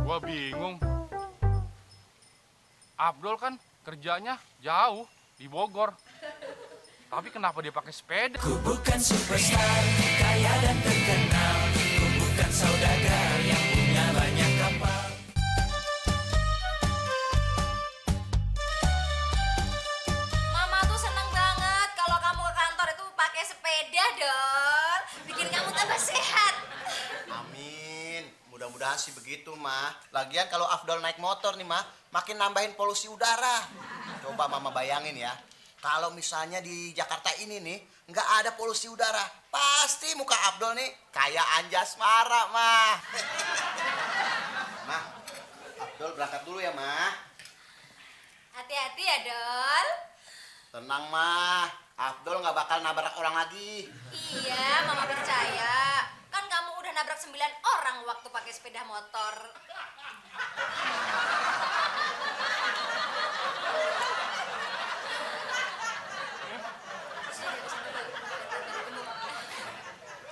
Gua bingung. Abdul kan kerjanya jauh di Bogor. Tapi kenapa dia pakai sepeda? Ku bukan superstar, kaya dan terkenal. Ku bukan saudagar yang punya banyak kapal. Mama tuh seneng banget kalau kamu ke kantor itu pakai sepeda, Dol. Bikin kamu tambah sehat. Amin. Mudah-mudahan sih begitu, Mah. Lagian kalau Afdol naik motor nih, Mah, makin nambahin polusi udara. Coba Mama bayangin ya. Kalau misalnya di Jakarta ini nih, nggak ada polusi udara, pasti muka Abdul nih kayak Anjasmara, Mah. Mah, Abdul berangkat dulu ya, Mah. Hati-hati ya, Dol. Tenang, Mah. Abdul nggak bakal nabrak orang lagi. Iya, Mama percaya. Kan kamu udah nabrak 9 orang waktu pakai sepeda motor.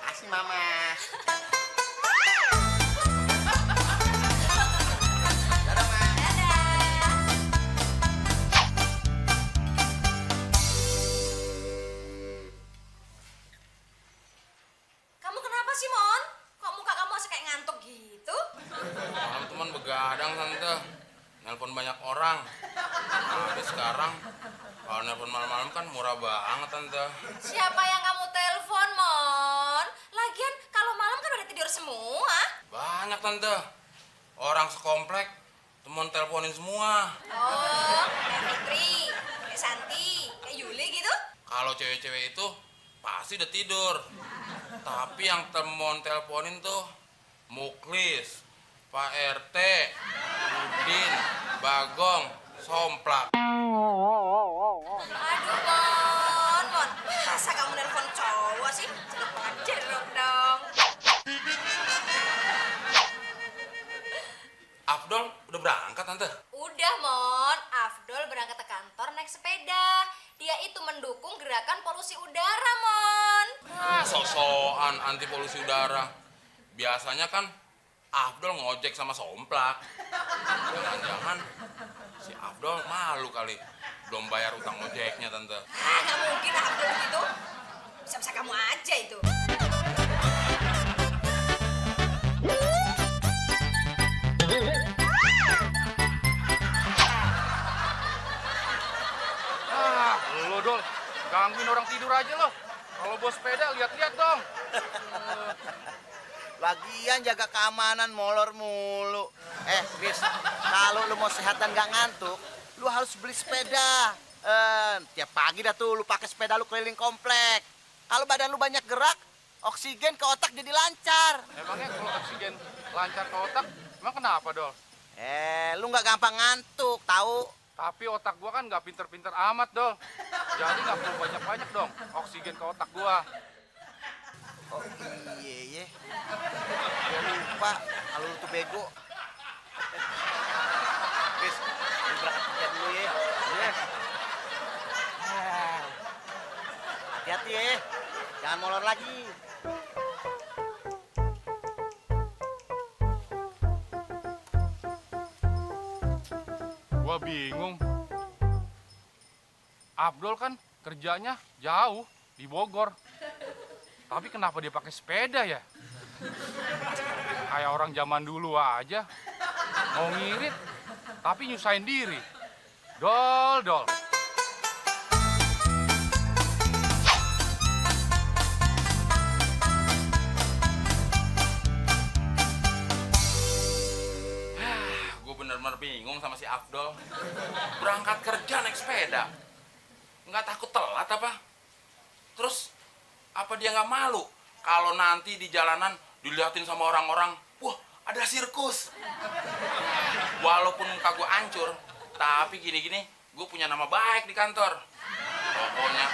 Kasih, Mama. Dadah, Mah. Dadah. Kamu kenapa sih, Mon? Kok muka kamu masih kayak ngantuk gitu? Malam teman begadang tante, nelpon banyak orang. Tapi sekarang kalau nelpon malam-malam kan murah banget tante. Siapa yang kamu telepon, Mon? Lagian kalau malam kan udah tidur semua. Banyak tante, orang sekomplek teman teleponin semua. Oh, kayak Fitri, kayak Santi, kayak Yuli gitu? Kalau cewek-cewek itu pasti udah tidur. Tapi yang temen teleponin tuh Muklis, Pak RT, Udin, Bagong, Somplak. Aduh, Mon. Masa kamu nelpon cowok sih? Sudah pengajar dong. Afdol udah berangkat tante. Udah, Mon. Afdol berangkat ke kantor naik sepeda. Dia itu mendukung gerakan polusi udara, Mon. Sok-sokan anti polusi udara. Biasanya kan Afdol ngojek sama Somplak. Jangan-jangan si Afdol malu kali belum bayar utang ojeknya tante. Nggak mungkin Afdol gitu. Bisa-bisa kamu aja itu. Lo Dol, gangguin orang tidur aja lo. Kalau bawa sepeda lihat-lihat dong. Lagian jaga keamanan molor mulu. Bis, kalau lu mau sehat dan gak ngantuk, lu harus beli sepeda. Tiap pagi dah tuh lu pakai sepeda lu keliling komplek. Kalau badan lu banyak gerak, oksigen ke otak jadi lancar. Emangnya kalau oksigen lancar ke otak, emang kenapa Dol? Lu nggak gampang ngantuk, tahu? Tapi otak gua kan nggak pinter-pinter amat Dol. Jadi nggak perlu banyak-banyak dong oksigen ke otak gua. Oh iya. Gua lupa kalau lu tuh bego. Bis, lu berangkat kerja dulu ya. Iya. Hati-hati ya, jangan molor lagi. Gua bingung. Abdul kan kerjanya jauh di Bogor. Tapi kenapa dia pakai sepeda ya? Kayak orang zaman dulu aja. Mau ngirit, tapi nyusahin diri. Dol. Gue bener-bener bingung sama si Afdol. Berangkat kerja naik sepeda. Nggak takut telat apa? Terus apa dia nggak malu kalau nanti di jalanan diliatin sama orang-orang, wah ada sirkus. Walaupun muka gue hancur, tapi gini-gini gue punya nama baik di kantor. Pokoknya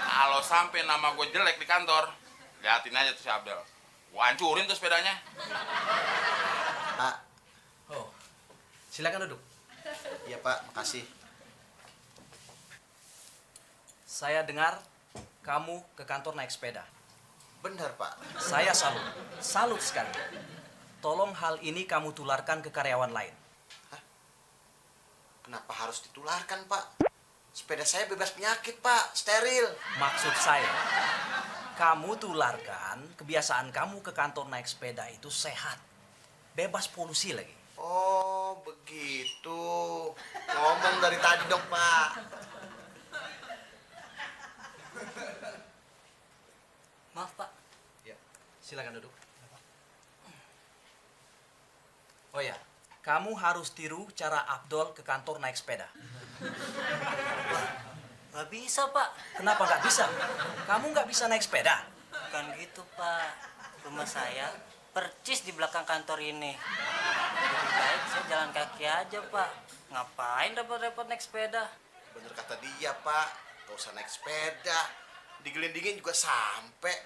kalau sampai nama gue jelek di kantor, liatin aja tuh si Abdel. Gue hancurin tuh sepedanya. Pak, Oh, silakan duduk. iya Pak, makasih. Saya dengar kamu ke kantor naik sepeda. Bener Pak. Saya salut sekali. tolong hal ini kamu tularkan ke karyawan lain. Kenapa harus ditularkan, Pak? Sepeda saya bebas penyakit, Pak. Steril. Maksud saya, kamu tularkan kebiasaan kamu ke kantor naik sepeda itu sehat. Bebas polusi lagi. Oh, begitu. Ngomong dari tadi dong, Pak. Maaf, Pak. Ya, silakan duduk. Oh ya, kamu harus tiru cara Abdul ke kantor naik sepeda. Nggak bisa, Pak. Kenapa nggak bisa? Kamu nggak bisa naik sepeda? Bukan gitu, Pak. Rumah saya percis di belakang kantor ini. Lebih baik saya jalan kaki aja, Pak. Ngapain repot-repot naik sepeda? Bener kata dia, Pak. Gak usah naik sepeda. Digelindingin juga sampai.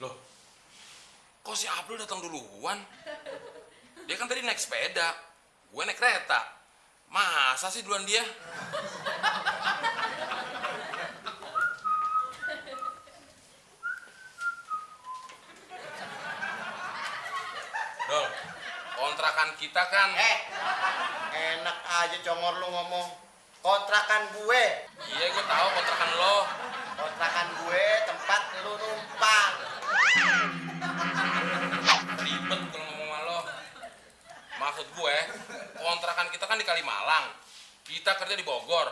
Loh, kok si Abdul datang duluan? Dia kan tadi naik sepeda, gue naik kereta. Masa sih duluan dia? Dol, kontrakan kita kan... Enak aja congor lu ngomong. Kontrakan gue. Iya, gue tahu kontrakan lo. Kontrakan gue tempat lu numpang. Ribet kalau ngomong sama lo. Maksud gue, kontrakan kita kan di Kalimalang. Kita kerja di Bogor.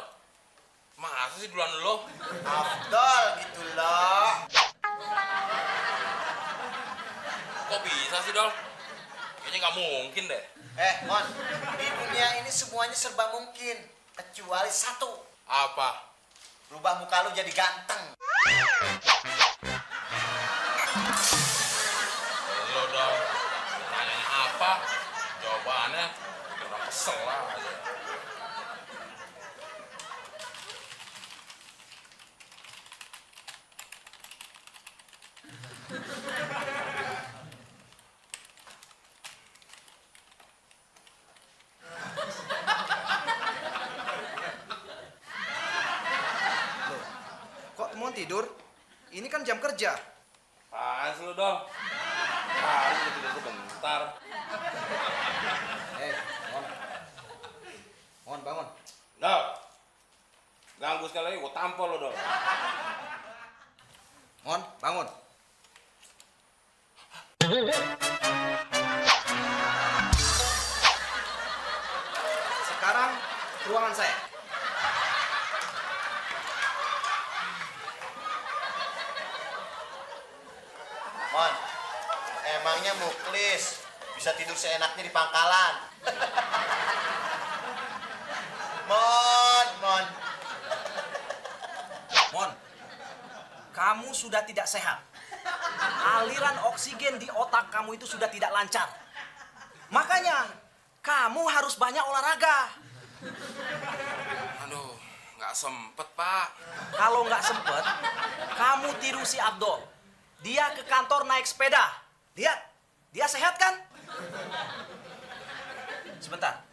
Masa sih duluan lo? Afdol gitu loh. Kok bisa sih, Dol? Kayaknya nggak mungkin deh. Mon, di dunia ini semuanya serba mungkin. Kecuali satu. Apa? Rubah muka lu jadi ganteng. Lo dong. Nanyanya apa? Jawabannya orang kesel aja. Kok mau tidur? Ini kan jam kerja. Apaan sih lo, Dol? Harus udah tidur sebentar. Mon, bangun. Dol, ganggu sekali lagi, gue tampol lo, Dol. Mon, bangun. Sekarang ke ruangan saya. Mon, emangnya muklis bisa tidur seenaknya di pangkalan? Mon. Mon, kamu sudah tidak sehat. Aliran oksigen di otak kamu itu sudah tidak lancar. Makanya, kamu harus banyak olahraga. Aduh, nggak sempet, Pak. Kalau nggak sempet, kamu tiru si Abdul. Dia ke kantor naik sepeda. Lihat, dia sehat kan? Sebentar,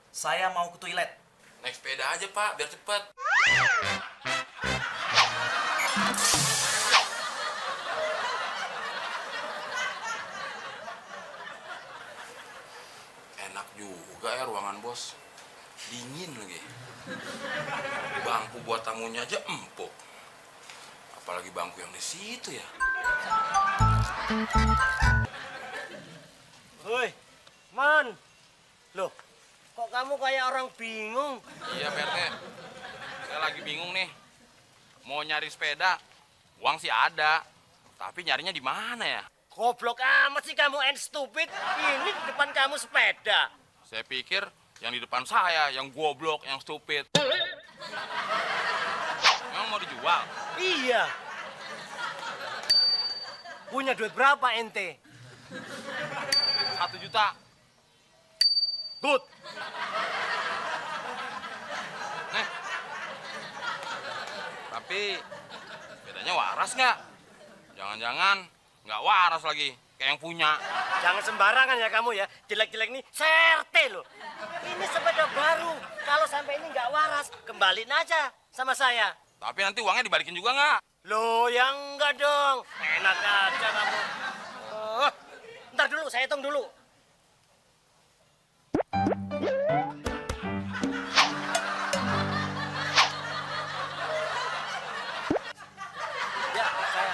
saya mau ke toilet. Naik sepeda aja, Pak, biar cepet. Enak juga ya ruangan bos. Dingin lagi. Bangku buat tamunya aja empuk. Apalagi bangku yang di situ ya. Woi, Man. Loh, kok kamu kayak orang bingung? Iya, PRT. Saya lagi bingung nih. Mau nyari sepeda, uang sih ada. Tapi nyarinya di mana ya? Goblok amat sih kamu and stupid. Ini di depan kamu sepeda. Saya pikir yang di depan saya, yang goblok, yang stupid. Emang mau dijual? Iya. Punya duit berapa ente? 1 juta. Good. Nih. Tapi bedanya waras nggak? Jangan-jangan nggak waras lagi. kayak yang punya. Jangan sembarangan ya kamu ya. Jelek-jelek nih serte loh. Ini sepeda baru. Kalau sampai ini nggak waras, kembaliin aja sama saya. Tapi nanti uangnya dibalikin juga nggak? Loh, yang enggak dong. Enak aja kamu. Oh, ntar dulu, saya hitung dulu. Ya, saya.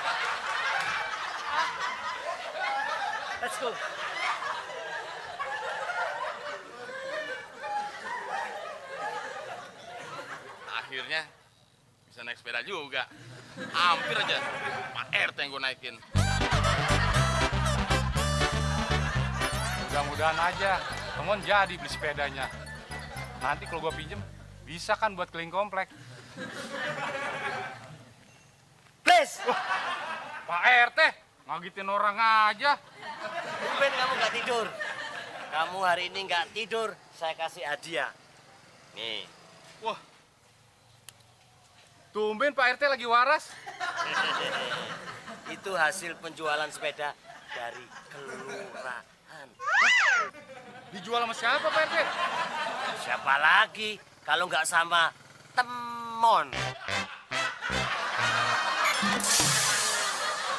Let's go. Akhirnya bisa naik sepeda juga. Hampir aja Pak RT yang gue naikin. Mudah-mudahan aja temen jadi beli sepedanya. Nanti kalau gua pinjem bisa kan buat keliling komplek. Please. Pak RT ngagitin orang aja. Tumben kamu nggak tidur. Kamu hari ini nggak tidur, saya kasih hadiah. Nih. Wah, tumben Pak RT lagi waras. Itu hasil penjualan sepeda dari kelurahan. Dijual sama siapa Pak RT? Siapa lagi kalau nggak sama Temon?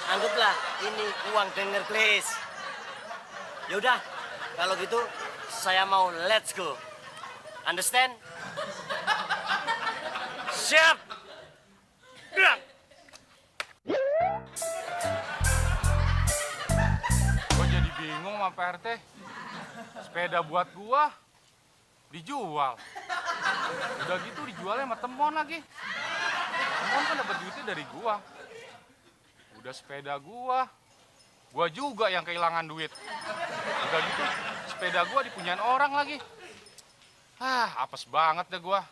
Anggaplah ini uang denger, please. Yaudah, kalau gitu saya mau let's go. Understand? Siap. Gerak. Gua jadi bingung sama Pak RT. Sepeda buat gua dijual. Udah gitu dijualnya sama Temon lagi. Temon kan dapat duitnya dari gua. Udah sepeda gua juga yang kehilangan duit. Udah gitu sepeda gua dipunyain orang lagi. Apes banget deh gua.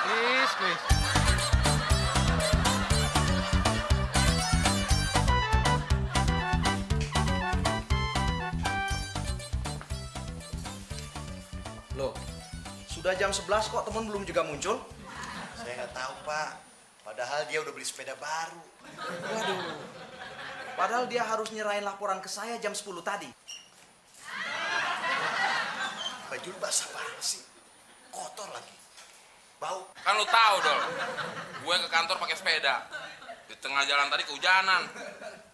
Please. Loh, sudah jam 11 kok temen belum juga muncul? Saya nggak tahu, Pak. Padahal dia udah beli sepeda baru. Waduh. Padahal dia harus nyerahin laporan ke saya jam 10 tadi. Baju lu basah banget sih. Kotor lagi. Bau. Kan lu tahu Dol, gue ke kantor pakai sepeda. Di tengah jalan tadi kehujanan,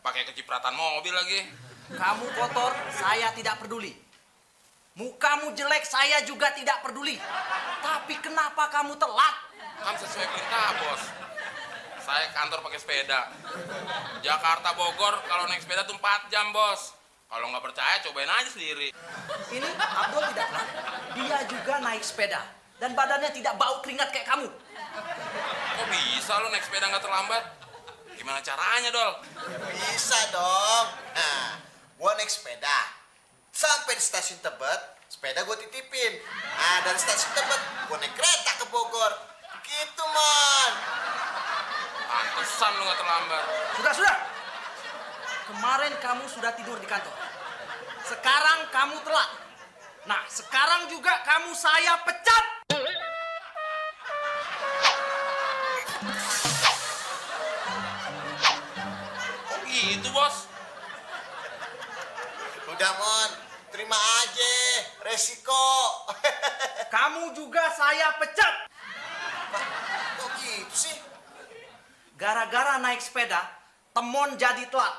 pakai kecipratan mobil lagi. Kamu kotor, saya tidak peduli. Mukamu jelek, saya juga tidak peduli. Tapi kenapa kamu telat? Kan sesuai perintah bos. Saya kantor pakai sepeda. Jakarta Bogor kalau naik sepeda tuh 4 jam bos. Kalau nggak percaya cobain aja sendiri. Ini Abdul tidak telat. Dia juga naik sepeda. Dan badannya tidak bau keringat kayak kamu. Kok bisa lo naik sepeda nggak terlambat? Gimana caranya Dol? Bisa dong. Nah, gua naik sepeda. Sampai di stasiun Tebet, sepeda gua titipin. Nah, dari stasiun Tebet, gua naik kereta ke Bogor. Gitu, Mon. Pantesan lo nggak terlambat. Sudah. Kemarin kamu sudah tidur di kantor. Sekarang kamu telat. Nah, sekarang juga kamu saya pecat. Kok gitu bos? Udah, Mon. Terima aja. Resiko. Kamu juga saya pecat. Kok gitu sih? Gara-gara naik sepeda, Temon jadi telat.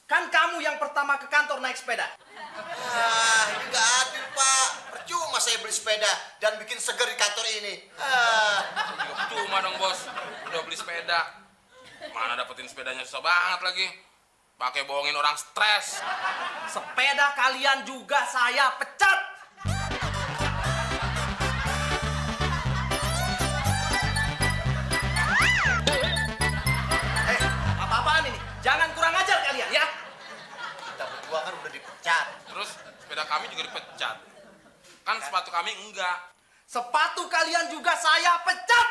Kan kamu yang pertama ke kantor naik sepeda. Ini nggak adil, Pak. Percuma saya beli sepeda dan bikin seger di kantor ini. Juga cuma dong bos, udah beli sepeda. Mana dapetin sepedanya susah banget lagi. Pakai bohongin orang stres. Sepeda kalian juga saya pecat. Apa-apaan ini? Jangan kurang ajar kalian ya. Kita berdua kan udah dipecat. Terus sepeda kami juga dipecat. Kan sepatu kami enggak. Sepatu kalian juga saya pecat.